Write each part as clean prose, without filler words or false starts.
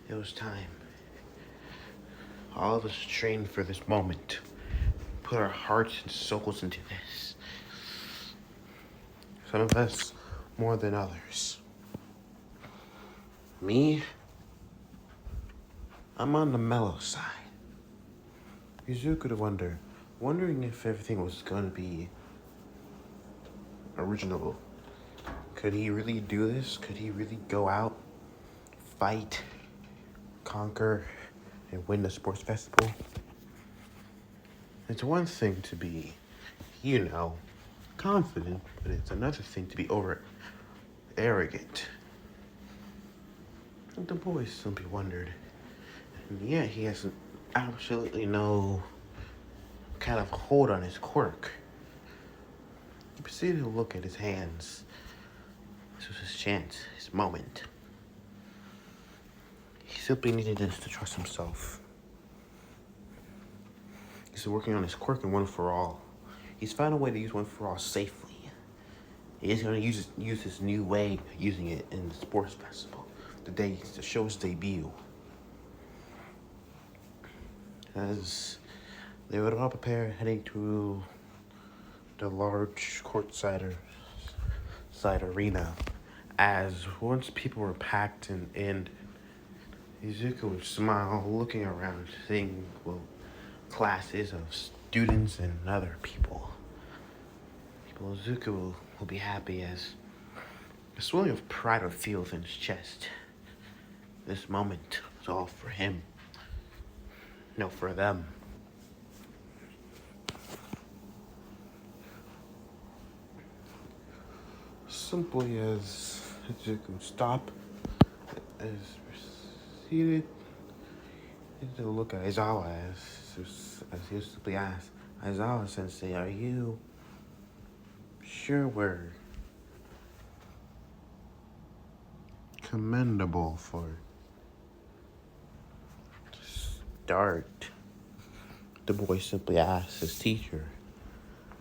It was time. All of us trained for this moment. Put our hearts and souls into this. Some of us more than others. Me, I'm on the mellow side. Yuzuka wondering if everything was going to be original. Could he really do this? Could he really go out, fight, conquer, and win the sports festival? It's one thing to be, confident, but it's another thing to be over arrogant. And the boy simply wondered. And yet he has absolutely no kind of hold on his quirk. He proceeded to look at his hands. This was his chance, his moment. He simply needed this to trust himself. He's working on his quirk in One For All. He's found a way to use One For All safely. He's going to use this new way of using it in the sports festival, the show's debut. As they would all prepare, heading to the large courtside arena. As once people were packed and in, Izuku would smile, looking around, seeing classes of students and other people. Izuku will be happy as a swelling of pride would feel within his chest. This moment was all for him, no for them. Simply as Izuku stopped, as proceeded to look at Aizawa as he simply asked, Aizawa-sensei, are you sure we're commendable for start? The boy simply asked his teacher.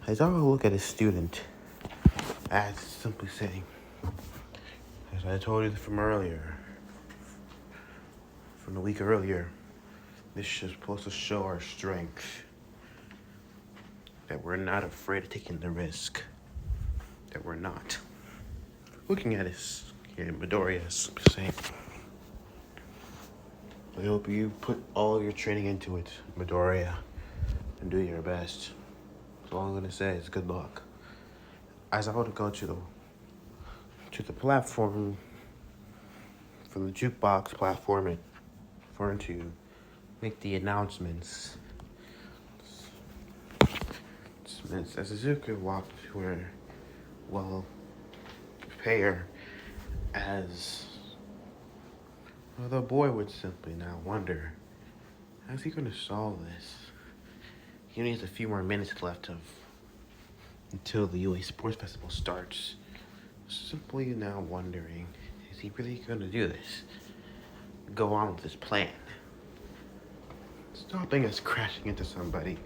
Aizawa looked at his student as simply saying, as I told you from the week earlier, this is supposed to show our strength. That we're not afraid of taking the risk. That we're not. Looking at his Midoriya saying, I hope you put all your training into it, Midoriya, and do your best. That's all I'm gonna say is good luck. As I would go to the platform, from the jukebox platform, and for him to make the announcements. As Izuku walked to her, prepare as the boy would simply now wonder, how's he going to solve this? He only has a few more minutes left until the UA Sports Festival starts. Simply now wondering, is he really going to do this? Go on with his plan? Stopping us crashing into somebody.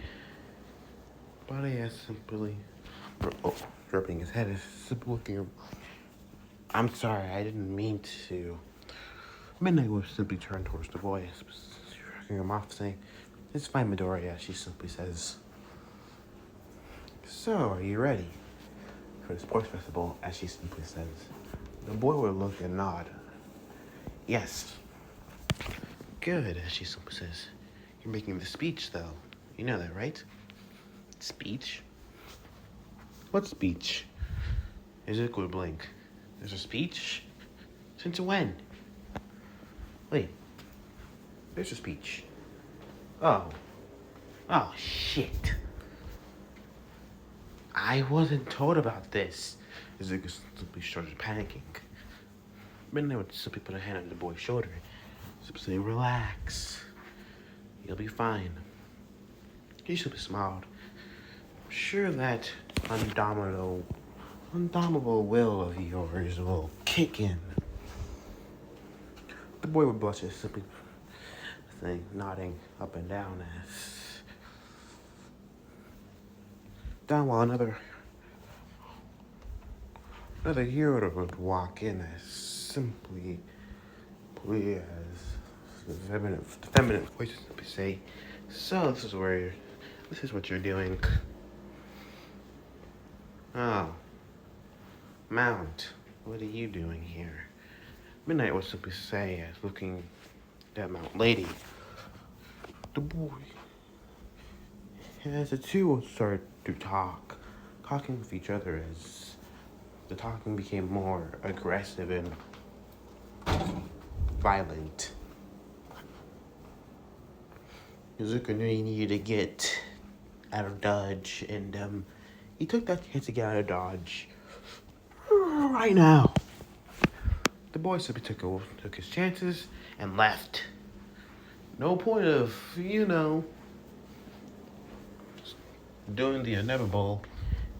Body is simply rubbing his head, is simply looking. I'm sorry, I didn't mean to. Midnight will simply turn towards the boy, shrugging him off, saying, it's fine, Midoriya, she simply says. So, are you ready for the sports festival, as she simply says? The boy will look and nod. Yes. Good, as she simply says. You're making the speech, though. You know that, right? Speech? What speech? Izuku would blink. There's a speech? Since when? Wait. There's a speech. Oh, shit. I wasn't told about this. Izuku simply started panicking. Midnight would simply put a hand on the boy's shoulder. Simply say, relax. You'll be fine. He simply smiled. Sure that undoubtable will of yours will kick in. The boy would blush, simply saying, nodding up and down while another hero would walk in as simply as The feminine voice would say, "So this is what you're doing." Oh, Mount, what are you doing here? Midnight would simply say, as looking at Mount Lady. The boy, as the two would start to talking with each other as the talking became more aggressive and violent. Izuku knew he needed to get out of Dodge, and he took that chance to get out of Dodge right now. The boy simply took his chances and left. No point of, doing the inevitable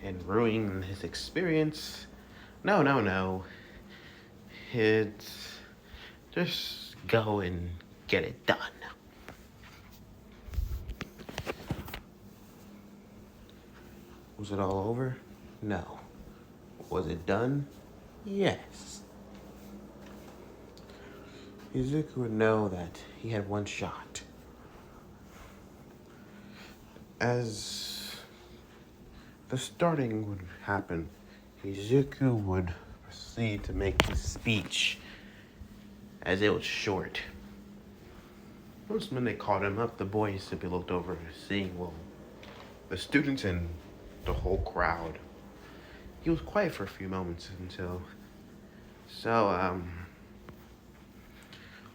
and ruining his experience. No. It's just go and get it done. Was it all over? No. Was it done? Yes. Izuku would know that he had one shot. As the starting would happen, Izuku would proceed to make his speech, as it was short. Once when they called him up, the boy simply looked over, seeing, the students and the whole crowd. He was quiet for a few moments until,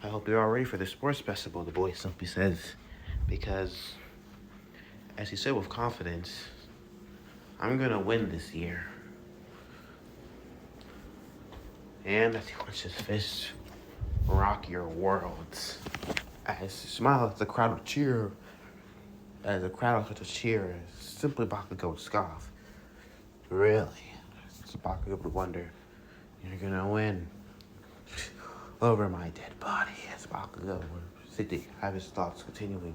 I hope you're all ready for the sports festival, the boy simply says, because, as he said with confidence, I'm gonna win this year. And as he clenched his fist, rock your worlds. As he smiled, the crowd would cheer. As the crowd started to cheer, simply Bakugo would scoff. Really? Bakugo would wonder, you're gonna win over my dead body. As Bakugo would sit to have his thoughts continuing.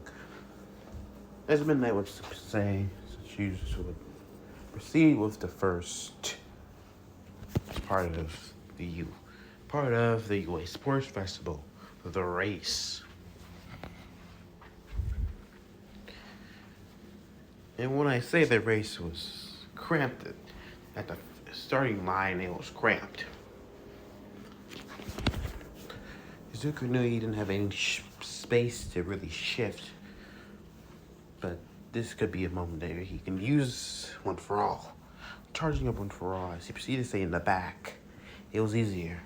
As Midnight would say, she would proceed with the first part of the UA Sports Festival, the race. And when I say the race was cramped, at the starting line, it was cramped. Izuku knew he didn't have any space to really shift, but this could be a moment that he can use One for All. Charging up One for All, as he proceeded to stay in the back, it was easier.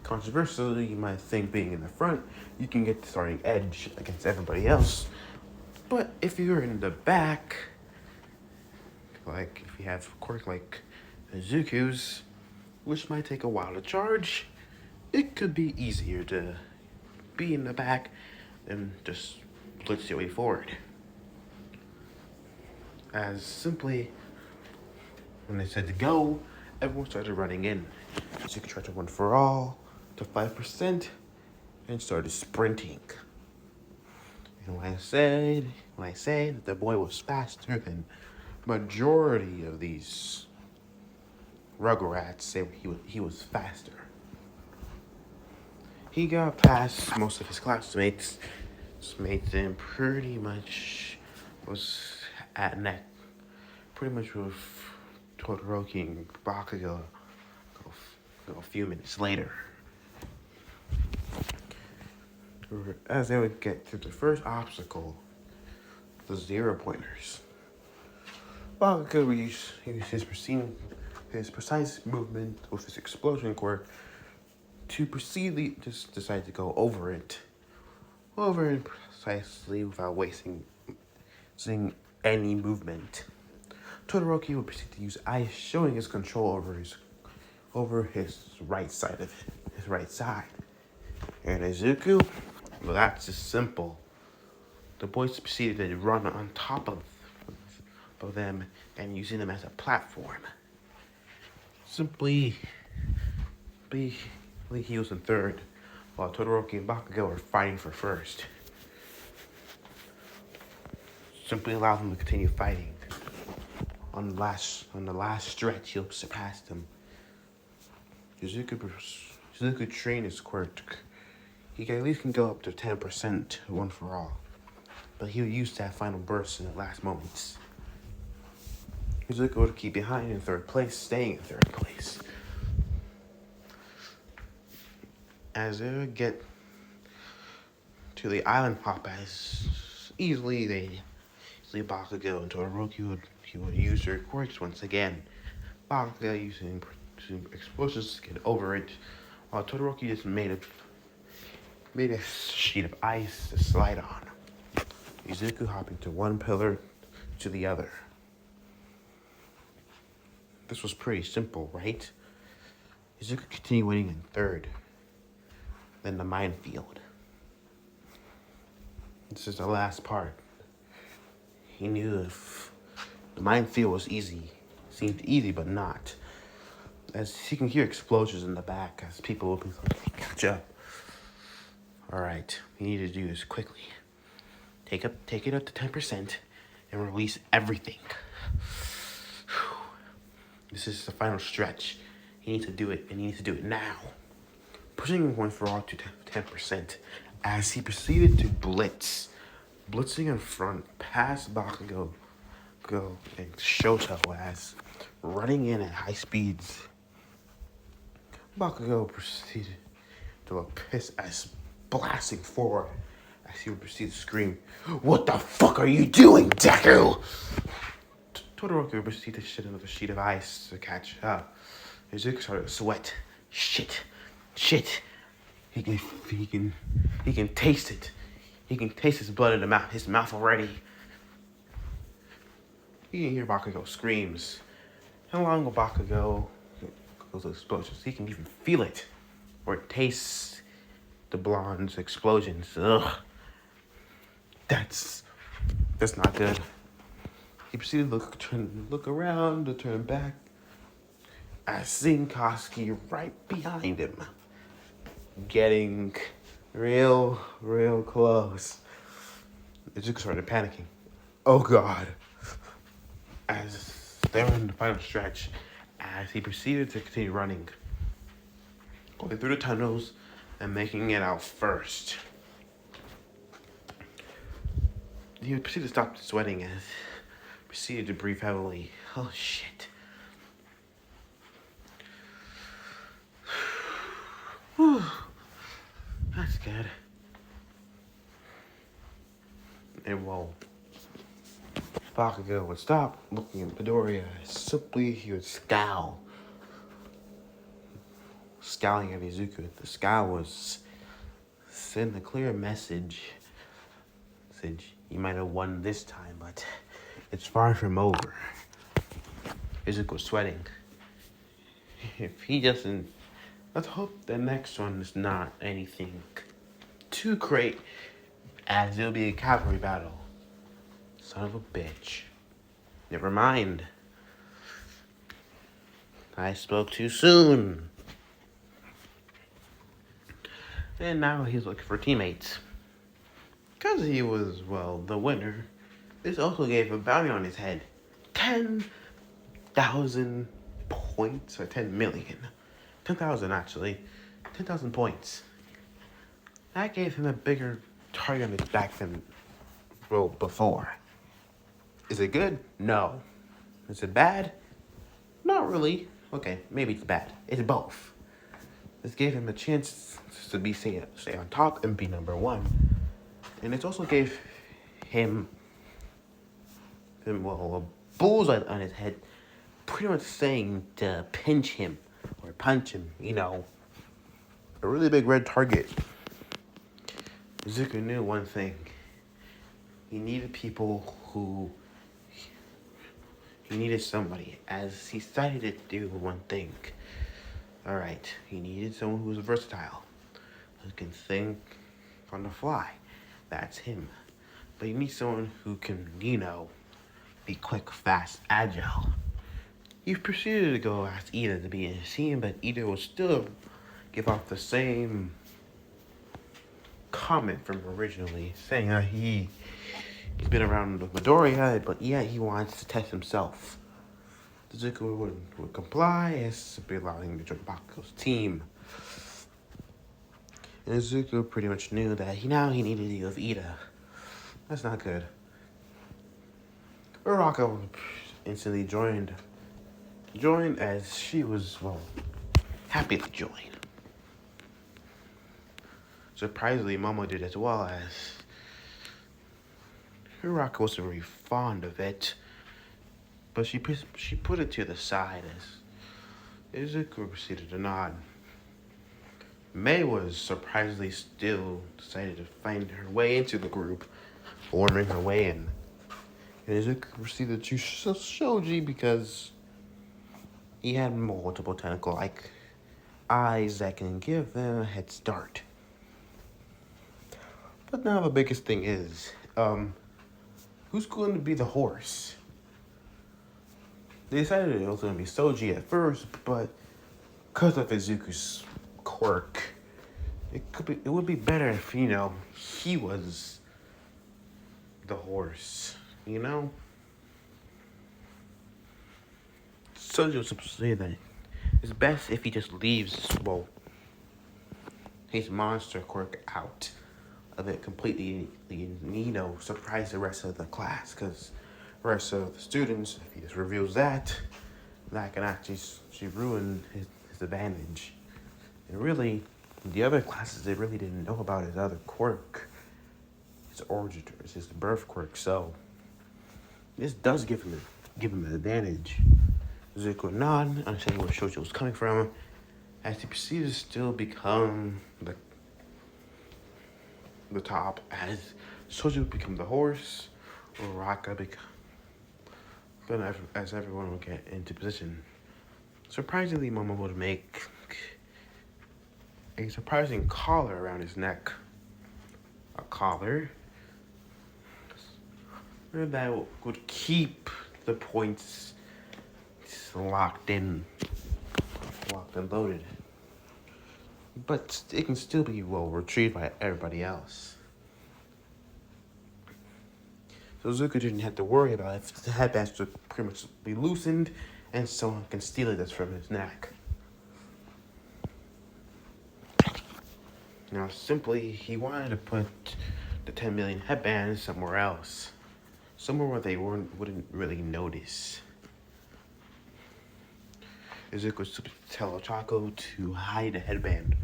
Controversially, you might think being in the front, you can get the starting edge against everybody else. But if you're in the back, like if you have a quirk like Izuku's, which might take a while to charge, it could be easier to be in the back than just blitz your way forward. As simply, when they said to go, everyone started running in. Izuku tried to One for All to 5% and started sprinting. And when I say that the boy was faster than majority of these Rugrats, say he was faster. He got past most of his classmates, and pretty much was at neck. Pretty much with Todoroki and Bakugo a few minutes later. As they would get to the first obstacle, the 0-pointers. Bakugo would use his precise movement with his explosion quirk to just decide to go over it precisely without wasting any movement. Todoroki would proceed to use ice, showing his control over his right side of it, his right side. And Izuku, well, that's just simple. The boys proceeded to run on top of them and using them as a platform. Simply, he was in third, while Todoroki and Bakugo were fighting for first. Simply allow them to continue fighting. On the last stretch, he'll surpass them. Izuku trained his quirk he at least can go up to 10% one for all. But he would use that final burst in the last moments. Izuku would keep behind in third place, staying in third place. As they would get to the island hop, as easily Bakugo and Todoroki would use their quirks once again. Bakugo using explosives to get over it, while Todoroki just made a sheet of ice to slide on. Izuku hopping to one pillar to the other. This was pretty simple, right? Izuku continued winning in third. Then the minefield. This is the last part. He knew if the minefield was easy, seemed easy, but not. As he can hear explosions in the back as people will be catch up. Alright, we need to do this quickly. Take it up to 10% and release everything. This is the final stretch. He needs to do it, and he needs to do it now. Pushing one for all to 10% as he proceeded to blitz. Blitzing in front past Bakugo and Shoto as running in at high speeds. Bakugo proceeded to look pissed as blasting forward as he would proceed to scream, "What the fuck are you doing, Deku?" Todoroki would proceed to shit another sheet of ice to catch up. Izuku started to sweat. Shit. He can taste it. He can taste his blood in his mouth already. You can hear Bakugo screams. How long will Bakugo goes explosions? He can even feel it. Or taste the blonde's explosions. Ugh. That's not good. He proceeded to look around, to turn back, as seeing Koski right behind him. Getting real close. Izuku started panicking. Oh God. As they were in the final stretch, as he proceeded to continue running, going through the tunnels and making it out first. He proceeded to stop sweating as he proceeded to breathe heavily. Oh shit. Whew. That's good. And well, Bakugo would stop looking at Midoriya. Simply, he would scowl. Scowling at Izuku. The scowl was send a clear message. Said, you might have won this time, but it's far from over. Izuku was sweating. If he doesn't, let's hope the next one is not anything too great, as it'll be a cavalry battle. Son of a bitch. Never mind. I spoke too soon. And now he's looking for teammates. Because he was, well, the winner, this also gave a bounty on his head. 10,000 points, or 10 million. 10,000 actually. 10,000 points. That gave him a bigger target on his back than, well, before. Is it good? No. Is it bad? Not really. Okay, maybe it's bad. It's both. This gave him a chance to stay on top and be number one. And it also gave him well, a bullseye on his head, pretty much saying to pinch him or punch him, you know. A really big red target. Izuku knew one thing. He needed people who... He needed somebody, as he decided to do one thing. Alright, he needed someone who was versatile, who can think on the fly. That's him. But you need someone who can, you know, be quick, fast, agile. He proceeded to go ask Ida to be in his team, but Ida will still give off the same comment from originally, saying that he's been around with Midoriya, but yet he wants to test himself. Izuku would comply as simply allowing him to join Bakugo's team. And Izuku pretty much knew that he needed to deal with Ida. That's not good. Uraraka instantly joined as she was, well, happy to join. Surprisingly, Momo did as well, as Uraraka wasn't very fond of it, but she put it to the side as Izuku proceeded to nod. Mei was surprisingly still decided to find her way into the group, warming her way in. And Izuku proceeded to choose Shoji because he had multiple tentacle-like eyes that can give them a head start. But now the biggest thing is, who's going to be the horse? They decided it was going to be Soji at first, but because of Izuku's quirk, it would be better if, he was the horse, Soji was supposed to say that it's best if he just leaves, his monster quirk out of it completely, surprise the rest of the class, because the rest of the students, if he just reveals that can actually ruin his advantage. And really, the other classes, they really didn't know about his other quirk, his origin, his birth quirk, so this does give him an advantage. Zuko nod, understanding where Shoji was coming from, as he proceeded to still become the top, as Shoji would become the horse, or Raka as everyone would get into position. Surprisingly, Momo would make a surprising collar around his neck. A collar that would keep the points locked and loaded. But it can still be, retrieved by everybody else. So Zuko didn't have to worry about it. The headbands would pretty much be loosened and someone can steal it from his neck. Now, simply, he wanted to put the 10 million headbands somewhere else. Somewhere where they wouldn't really notice. Izuku was to tell Ochako to hide the headband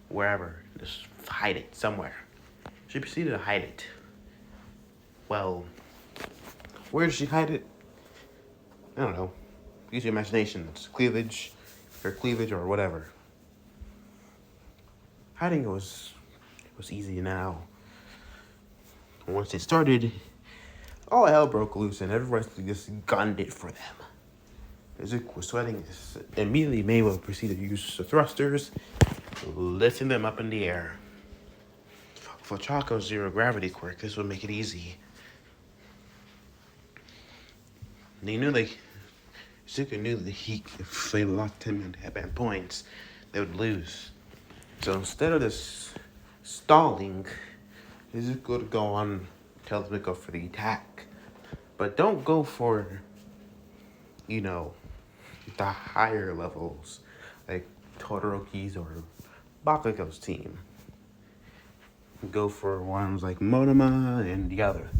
wherever. Just hide it somewhere. She proceeded to hide it. Well, where did she hide it? I don't know. Use your imagination. It's cleavage, or whatever. Hiding it was easy now. Once it started, all hell broke loose and everyone just gunned it for them. Izuku was sweating. Immediately, Mei proceeded to use the thrusters, lifting them up in the air. For Chaco's zero gravity quirk, this would make it easy. They knew Izuku knew that if they lost 10 million headband points, they would lose. So instead of this stalling, Izuku would go on, tell them to go for the attack. But don't go for, the higher levels, like Todoroki's or Bakugo's team. Go for ones like Monoma and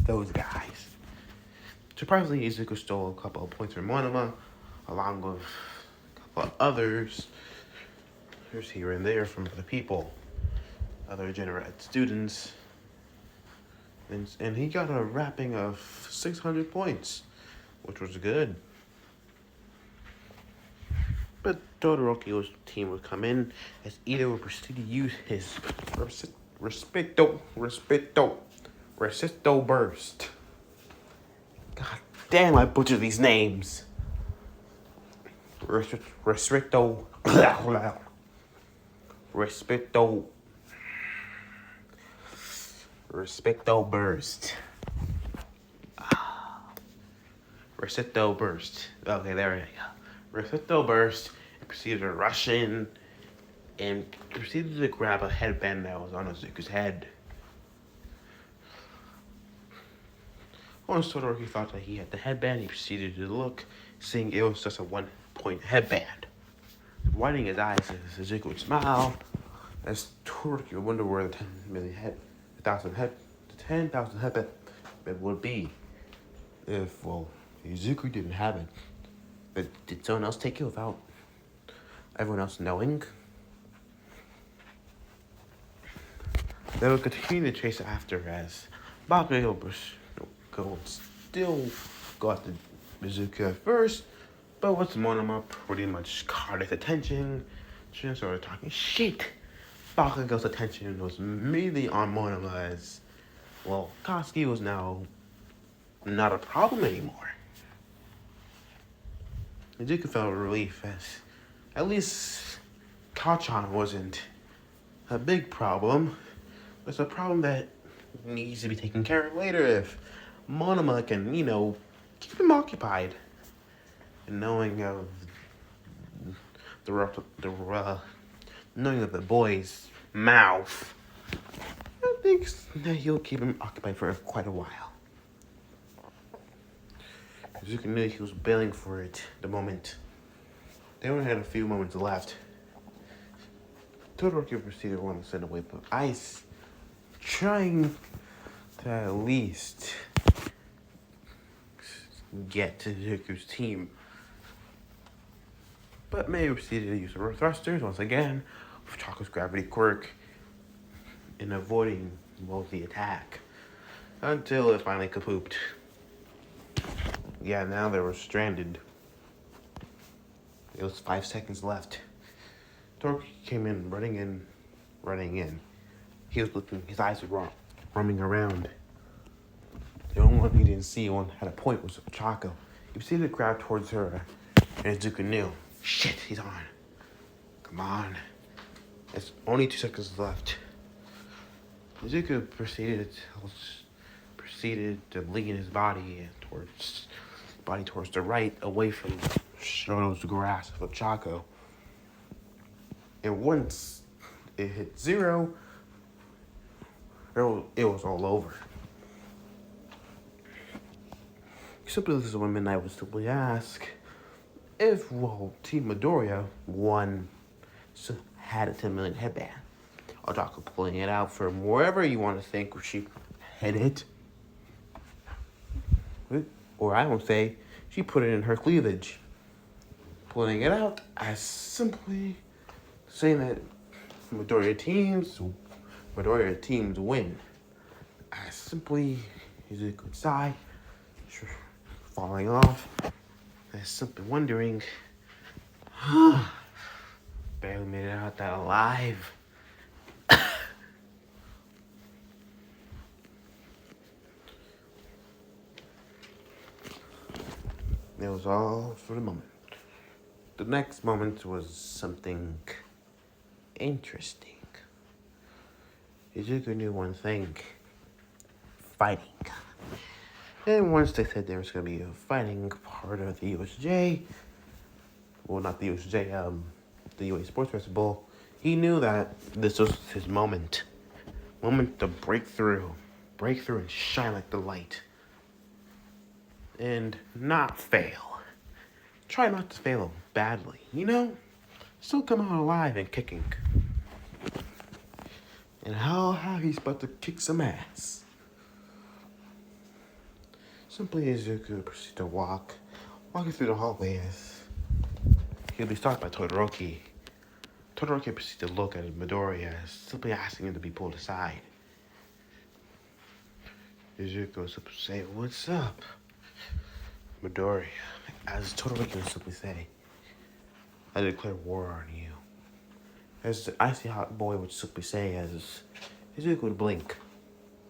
those guys. Surprisingly, Izuku stole a couple of points from Monoma, along with a couple of others. There's here and there from other people, other Generate students. And he got a wrapping of 600 points, which was good. But Todoroki's team would come in as Ida would proceed to use his Resisto burst. God damn, I butchered these names. Resisto burst. Resisto burst. Okay, there we go. Resisto burst. It proceeded to rush in and proceeded to grab a headband that was on Izuku's head. Once Todoroki thought that he had the headband, he proceeded to look, seeing it was just a 1-point headband. Widening his eyes as Izuku would smile, as Todoroki would wonder where the 10,000 head bed would be if, well, Izuku didn't have it. But did someone else take it without everyone else knowing? They would continue to chase after as Bakugo would still go after Izuku at first, but once Monoma pretty much caught his attention, she started talking shit. Bakugo's attention was immediately on Monoma as, well, Katsuki was now not a problem anymore. Izuku felt relief as at least Kachan wasn't a big problem. It's a problem that needs to be taken care of later if Monoma can, keep him occupied. And knowing of knowing of the boy's mouth, I think that he'll keep him occupied for quite a while. Izuku knew he was bailing for it the moment. They only had a few moments left. Todoroki proceeded to send away but Ice, trying to at least get to Izuku's team. But May proceeded to use her thrusters once again with Chako's gravity quirk in avoiding the attack until it finally kapooped. Yeah, now they were stranded. It was 5 seconds left. Todoroki came in, running in. He was looking, his eyes were roaming around. The only one he didn't see had a point was Chako. He proceeded to grab towards her, and Izuku knew. Shit, he's on. Come on. It's only 2 seconds left. Izuku proceeded to lean his body towards the right, away from Shoto's grasp of Chako. And once it hit 0, it was all over. Simply, this is when Midnight would simply ask if, Team Midoriya had a 10 million headband. Otako pulling it out from wherever you want to think she had it. Or I won't say, she put it in her cleavage. Pulling it out as simply saying that Midoriya teams win. As simply Izuku would sigh, falling off, as simply wondering, barely made it out that alive. It was all for the moment. The next moment was something interesting. Izuku knew one thing. Fighting. And once they said there was going to be a fighting part of the USJ, well, not the USJ, the UA Sports Festival, he knew that this was his moment. Moment to break through and shine like the light. And not fail. Try not to fail badly, Still come out alive and kicking. And how he's about to kick some ass. Simply Izuku proceeds to walking through the hallway as he'll be stopped by Todoroki. Todoroki proceeds to look at Midoriya as simply asking him to be pulled aside. Izuku goes up and say, "What's up?" Midoriya, as Todoroki would simply say, "I declare war on you." As the icy hot boy would simply say, as Izuku would blink.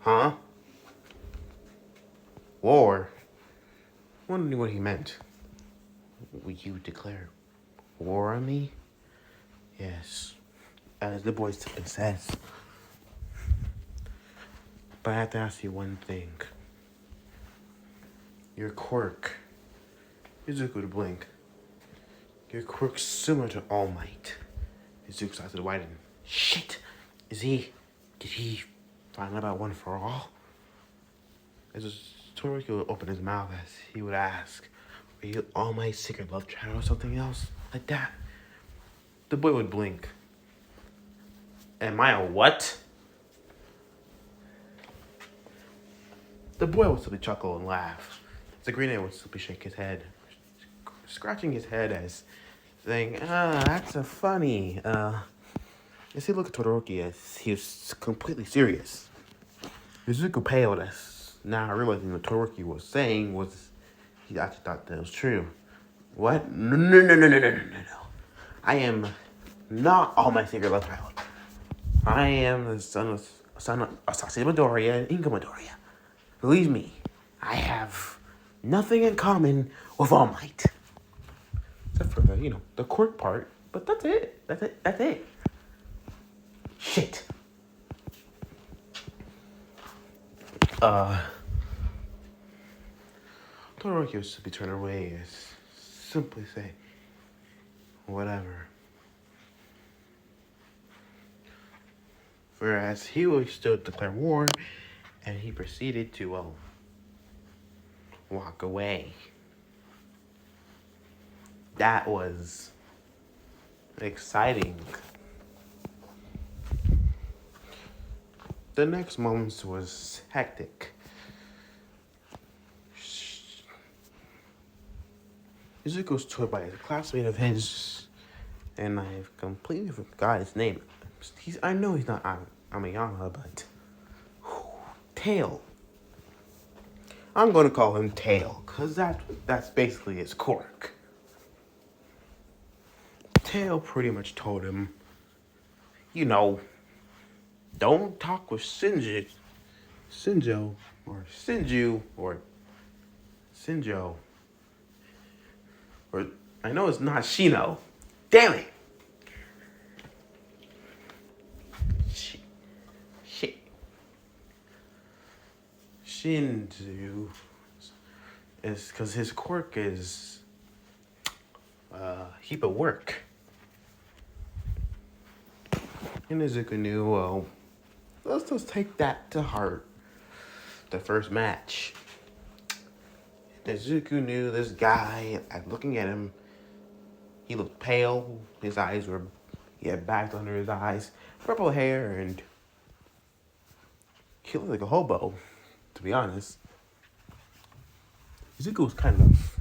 Huh? War? Wondering what he meant. Will you declare war on me? Yes. As the boy simply says. But I have to ask you one thing. Your quirk. Izuku would blink. Your quirk's similar to All Might. Izuku's eyes would widen. Shit! Did he find out about One for All? As Todoroki would open his mouth as he would ask, "Are you All Might's secret love child or something else? Like that?" The boy would blink. Am I a what? The boy would simply chuckle and laugh. The green ant would simply shake his head, scratching his head as saying, that's a funny. As he looked at Todoroki as he was completely serious. Izuku paled as now realizing what Todoroki was saying was he actually thought that was true. What? No. I am not all my secret love child. I am the son of Asashi Midoriya and Inga Midoriya. Believe me, I have nothing in common with All Might. Except for the quirk part. But that's it. Shit. Todoroki was to be turned away as simply say, whatever. Whereas he was still declare war, and he proceeded to walk away. That was exciting. The next moments was hectic. Izuku was told by a classmate of his, and I've completely forgot his name. I know he's not Amayama, but Tail. I'm gonna call him Tail, cause that's basically his quirk. Tail pretty much told him, don't talk with Shinjo, or Shinju, or Shinjo, or I know it's not Shino. Damn it! Shit. Shinju is because his quirk is heap of work. And Izuku knew, well, let's just take that to heart. The first match. Izuku knew this guy, looking at him, he looked pale. He had bags under his eyes, purple hair, and he looked like a hobo, to be honest. Izuku was kind of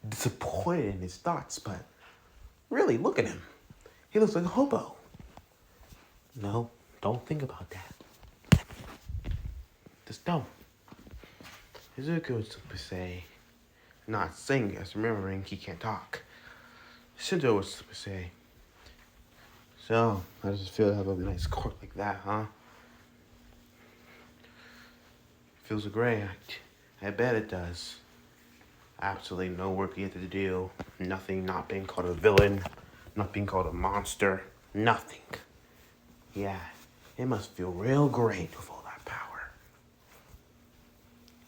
disappointed in his thoughts, but really, look at him. He looks like a hobo. No, don't think about that. Just don't. Izuku was to say, not saying as remembering he can't talk. Shinjo was to say, so, how does it feel to have a nice quirk like that, huh? Feels great. I bet it does. Absolutely no work you have to do. Nothing, not being called a villain. Not being called a monster. Nothing. Yeah, it must feel real great with all that power.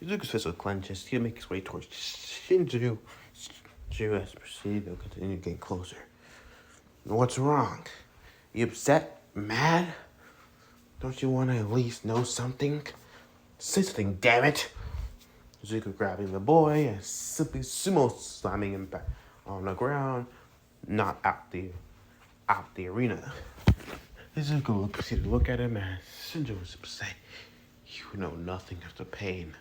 Izuku's fist would clench as he'll make his way towards Shinju. Shinju has proceeded to continue getting closer. What's wrong? You upset? Mad? Don't you want to at least know something? Say something, damn it! Izuku grabbing the boy and simply sumo slamming him back on the ground, not out the arena. Izuku proceeded to look at him and Shinjo was to say, you know nothing of the pain.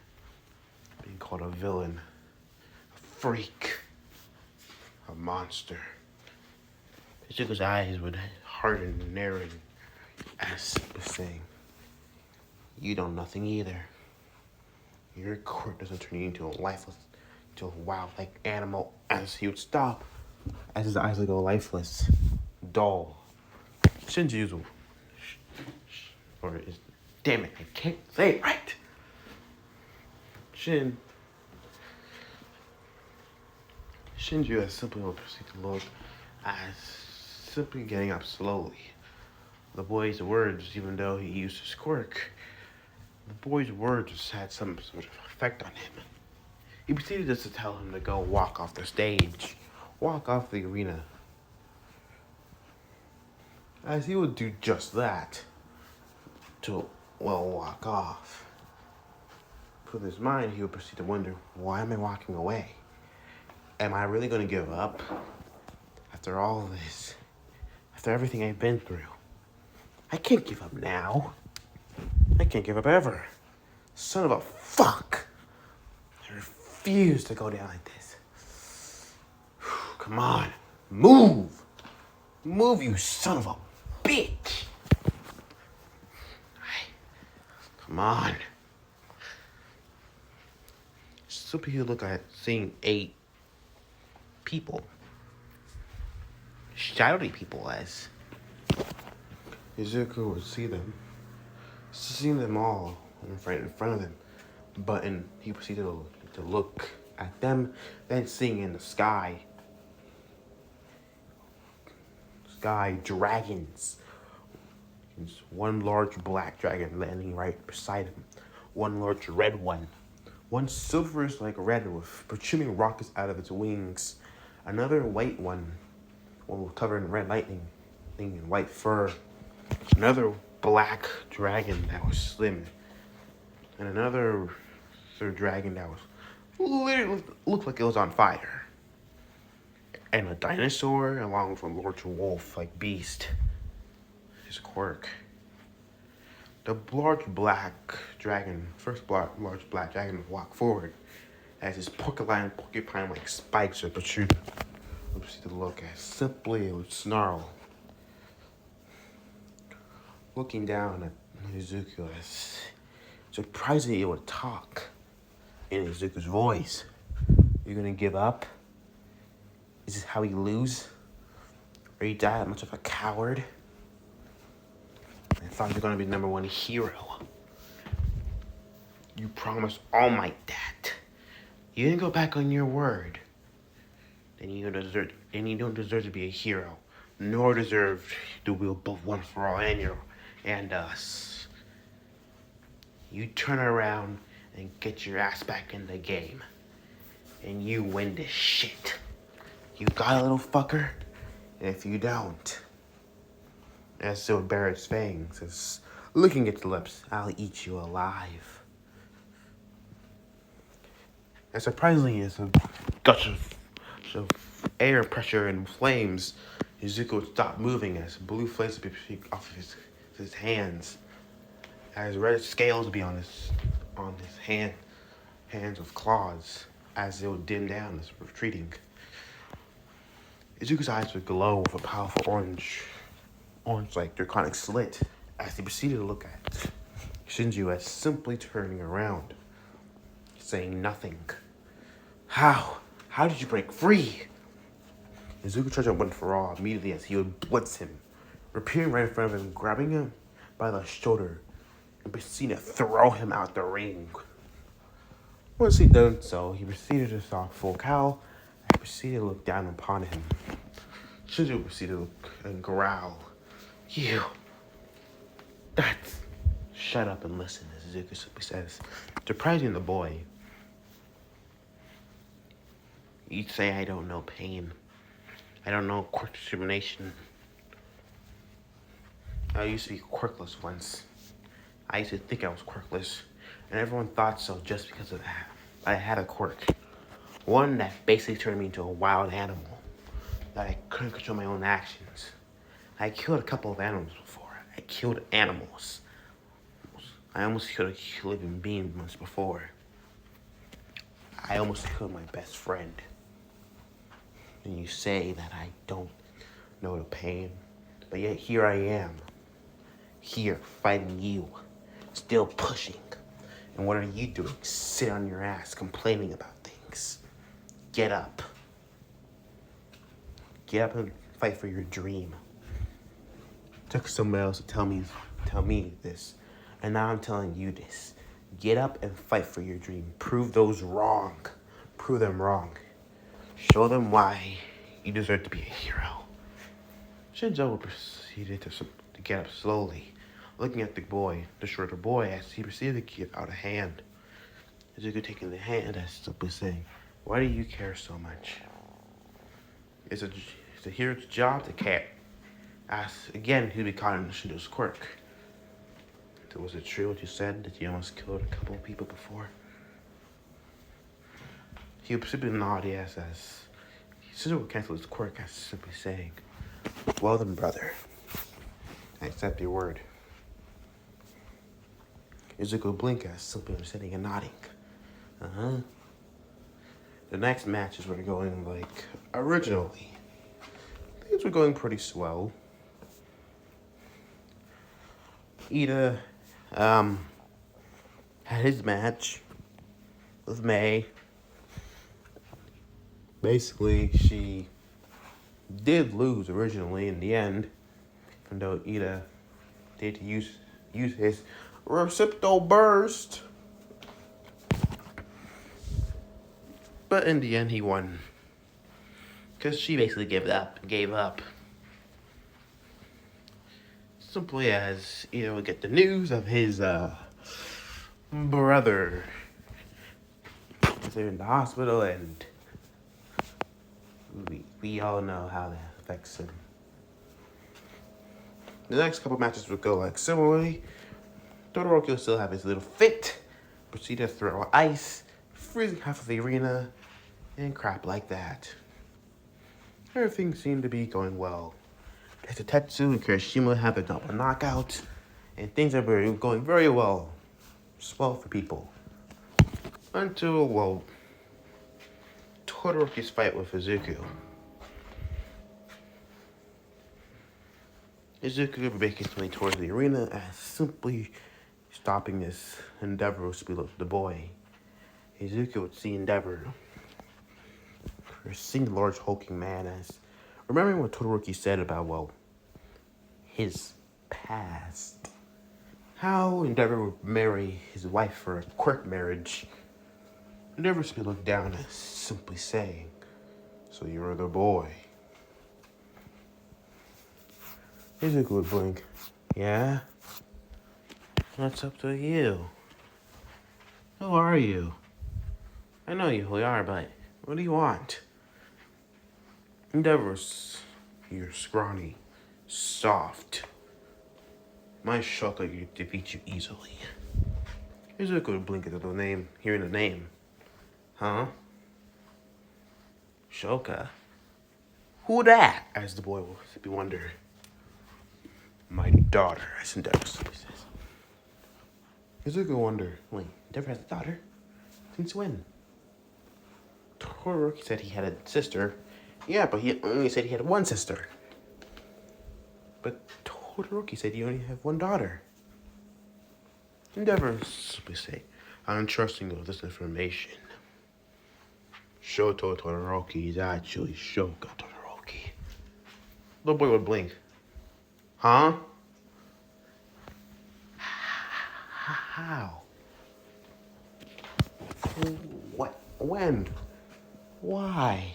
Being called a villain, a freak, a monster. Izuku's eyes would harden and narrow as was saying, you know nothing either. Your quirk doesn't turn you into a lifeless, into a wild-like animal as he would stop, as his eyes would go lifeless, dull. Shinju's, damn it, I can't say it right. Shinju has simply will proceed to look as simply getting up slowly. The boy's words, even though he used his quirk, the boy's words had some sort of effect on him. He proceeded just to tell him to go walk off the stage, walk off the arena. As he would do just that, to, walk off. With his mind, he would proceed to wonder, why am I walking away? Am I really going to give up? After all this, after everything I've been through? I can't give up now. I can't give up ever. Son of a fuck. I refuse to go down like this. Come on. Move. Move, you son of a bitch. Come on. Some people look at seeing 8 people. Shadowy people as Izuku would see them. Seeing them all right in front of him. But he proceeded to look at them, then seeing in the sky dragons. There's one large black dragon landing right beside him. One large red one. One silverish like red with protruding rockets out of its wings. Another white one covered in red lightning and white fur. Another black dragon that was slim. And another dragon that was literally looked like it was on fire. And a dinosaur along with a large wolf-like beast. His quirk. The large black dragon, large black dragon walked forward as his porcupine-like spikes are protruding. We proceed to look as simply it would snarl. Looking down at Izuku as surprisingly it would talk in Izuku's voice. You're gonna give up? Is this how you lose? Are you that much of a coward? I thought you were gonna be #1 hero. You promised All Might that. You didn't go back on your word. Then you don't deserve to be a hero, nor deserve to wield both One for All and us. You turn around and get your ass back in the game, and you win this shit. You got a little fucker? And if you don't, as so bare its fangs, as looking at the lips, I'll eat you alive. And surprisingly, as a gush of air pressure and flames, Izuku would stop moving as blue flames would be off of his hands, as red scales would be on his hands with claws, as it would dim down as retreating. Izuku's eyes would glow with a powerful orange like draconic slit, as he proceeded to look at Shinju as simply turning around, saying nothing. How? How did you break free? Izuku charged at One for All immediately as he would blitz him, appearing right in front of him, grabbing him by the shoulder, and proceeded to throw him out the ring. Once he done so, he proceeded to stop full cowl and proceeded to look down upon him. Shinju proceeded to look and growl. You. That's. Shut up and listen, as Izuku simply says, surprising the boy. You'd say I don't know pain. I don't know quirk discrimination. I used to be quirkless once. I used to think I was quirkless, and everyone thought so just because of that. I had a quirk. One that basically turned me into a wild animal, that I couldn't control my own actions. I killed a couple of animals before. I killed animals. I almost killed a living being once before. I almost killed my best friend. And you say that I don't know the pain, but yet here I am. Here, fighting you. Still pushing. And what are you doing? Sit on your ass, complaining about things. Get up. Get up and fight for your dream. It took somebody else to tell me this. And now I'm telling you this. Get up and fight for your dream. Prove those wrong. Prove them wrong. Show them why you deserve to be a hero. Shinjo proceeded to get up slowly, looking at the shorter boy, as he proceeded to give out a hand. Izuku taking the hand as simply saying, why do you care so much? It's a hero's job to care. Asked again who'd be caught in Shinjo's quirk. Was it true what you said, that you almost killed a couple of people before? He would simply nod yes, as Shinjo would cancel his quirk as simply saying, well then, brother. I accept your word. Izuku would blink as simply sitting and nodding. Uh-huh. The next matches were going like originally. Things were going pretty swell. Ida had his match with May. Basically, she did lose originally in the end, even though Ida did use his Recepto Burst. But in the end, he won. Because she basically gave up. Simply as Ida would get the news of his brother. They're in the hospital, and we all know how that affects him. The next couple matches would go like similarly. Todoroki will still have his little fit, proceed to throw ice, freezing half of the arena, and crap like that. Everything seemed to be going well. Tetsu and Kirishima have a double knockout, and things are going very well. Swell for people. Until, well, Todoroki's fight with Izuku. Izuku would make his way towards the arena as simply stopping this endeavor would speed up the boy. Izuku would see Endeavor, or seeing the large hulking man as remembering what Todoroki said about, well, his past. How Endeavor would marry his wife for a quirk marriage. Endeavor would be looked down as simply saying, "So you're the boy." Izuku would blink. "Yeah? That's up to you. Who are you? I know you who you are, but what do you want?" Endeavor's, "You're scrawny, soft. My Shoka could defeat you easily." Izuku would blink at the name, hearing the name. "Huh? Shoka? Who that?" As the boy would wonder. "My daughter," as Endeavor says. Izuku would wonder, "Wait, Endeavor has a daughter? Since when?" Todoroki said he had a sister. Yeah, but he only said he had one sister. But Todoroki said he only had one daughter. Endeavor simply say, "I'm trusting of this information. Shoto Todoroki is actually Shoka Todoroki." The boy would blink. "Huh? How? What? When? Why?"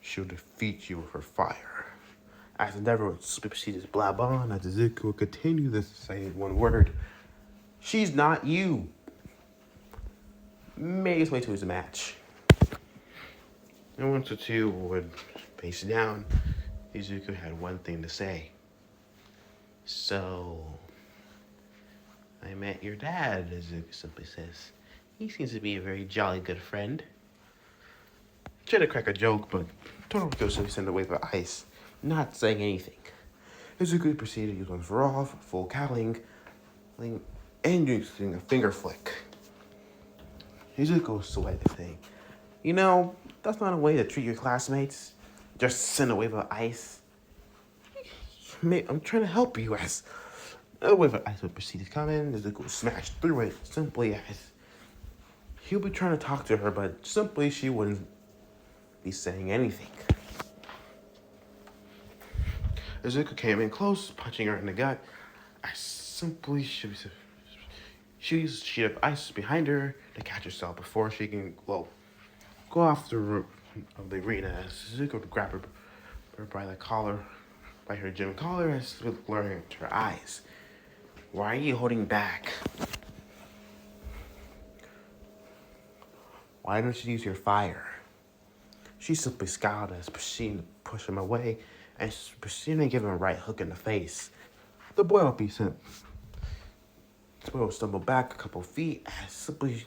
"She'll defeat you with her fire." As Endeavor would proceed to blab on, as Izuku would continue to say one word. "She's not you." Made his way to his match. And once the two would face down, Izuku had one thing to say. "So, I met your dad," Izuku simply says. "He seems to be a very jolly good friend." Tried to crack a joke, but Todoroki simply sent a wave of ice, not saying anything. Izuku proceeded to use one for off, full cowling, and using a finger flick. Izuku was sweating, saying, "You know, that's not a way to treat your classmates. Just send a wave of ice. I'm trying to help you." As another wave of ice would proceed to come in, Izuku smashed through it, simply as he would be trying to talk to her, but simply she wouldn't be saying anything. Izuku came in close, punching her in the gut. I simply she used a sheet of ice behind her to catch herself before she can, well, go off the roof of the arena. As Izuku would grab her by the collar, by her gym collar, as with glaring into her eyes. "Why are you holding back? Why don't you use your fire?" She simply scowled as proceeding to push him away and proceeding to give him a right hook in the face. The boy would be sent. The boy would stumble back a couple feet as simply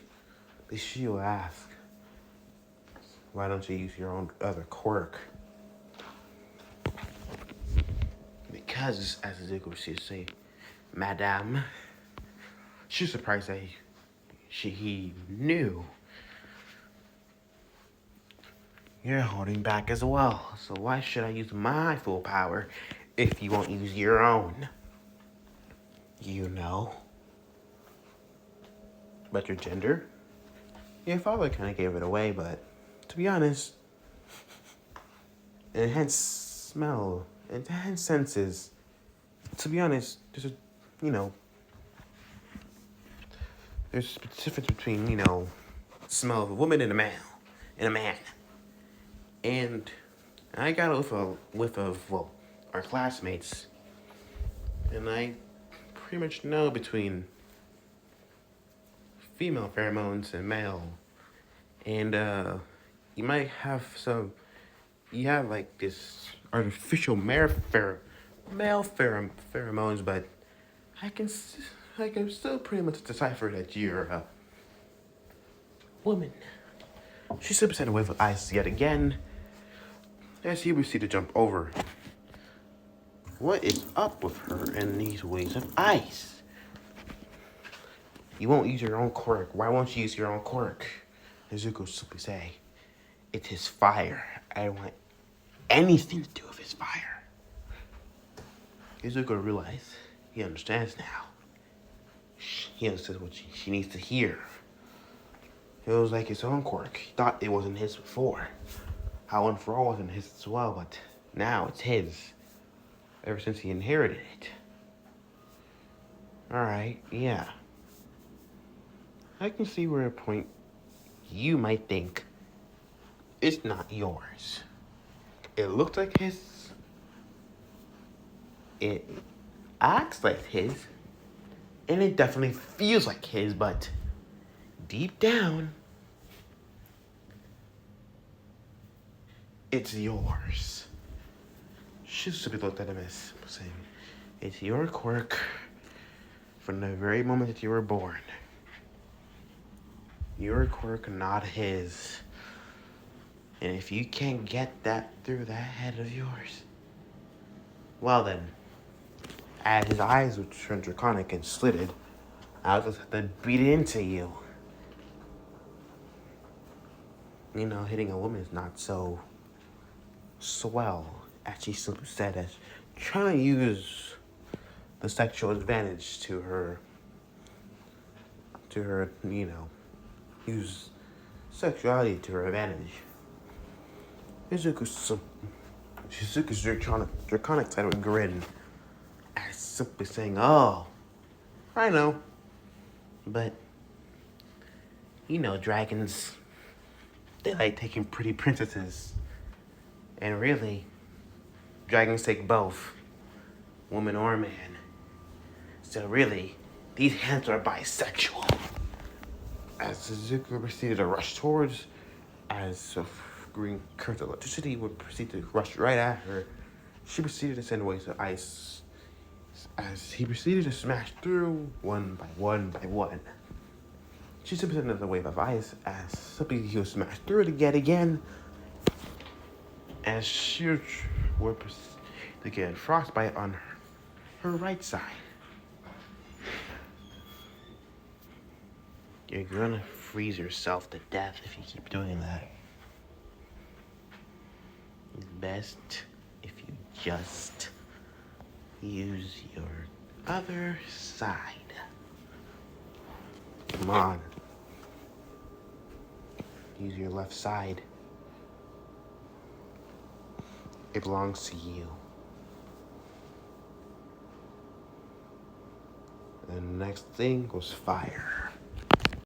she would ask, "Why don't you use your own other quirk?" as Zuko used to say, Madame. She was surprised that he knew. You're holding back as well, so why should I use my full power if you won't use your own? You know. But your gender? Your father kind of gave it away, but to be honest, enhanced smell, enhanced senses. To be honest, there's a difference between, smell of a woman and a man. And I got a whiff of, our classmates. And I pretty much know between female pheromones and male. And you might have like this artificial male pheromones, but I can still pretty much decipher that you're a woman. She slips in a wave of ice yet again as he proceeds to jump over. What is up with her and these waves of ice? You won't use your own quirk. Why won't you use your own quirk? Nezuko simply say, it's his fire. I don't want anything to do with his fire. Nezuko realizes he understands now. He understands what she needs to hear. It was like his own quirk. He thought it wasn't his before. How One For All wasn't his as well, but now it's his. Ever since he inherited it. Alright, yeah. I can see where a point you might think it's not yours. It looks like his. It acts like his. And it definitely feels like his, but deep down, it's yours. She simply looked at him as saying, it's your quirk from the very moment that you were born. Your quirk, not his. And if you can't get that through that head of yours, well then, as his eyes would turn draconic and slitted, I'll just have to beat it into you. Hitting a woman is not so swell, as she simply said, as trying to use the sexual advantage to her, use sexuality to her advantage. Shizuku's draconic side would grin, as simply saying, oh, I know. But, dragons, they like taking pretty princesses. And really, dragons take both, woman or man. So really, these hands are bisexual. As Suzuki proceeded to rush towards, as a green current of electricity would proceed to rush right at her, she proceeded to send waves of ice as he proceeded to smash through one by one. She simply sent another wave of ice as simply he was smashed through it yet again, as she would proceed to get frostbite on her right side. You're gonna freeze yourself to death if you keep doing that. It's best if you just use your other side. Come on. Use your left side. It belongs to you. And the next thing was fire.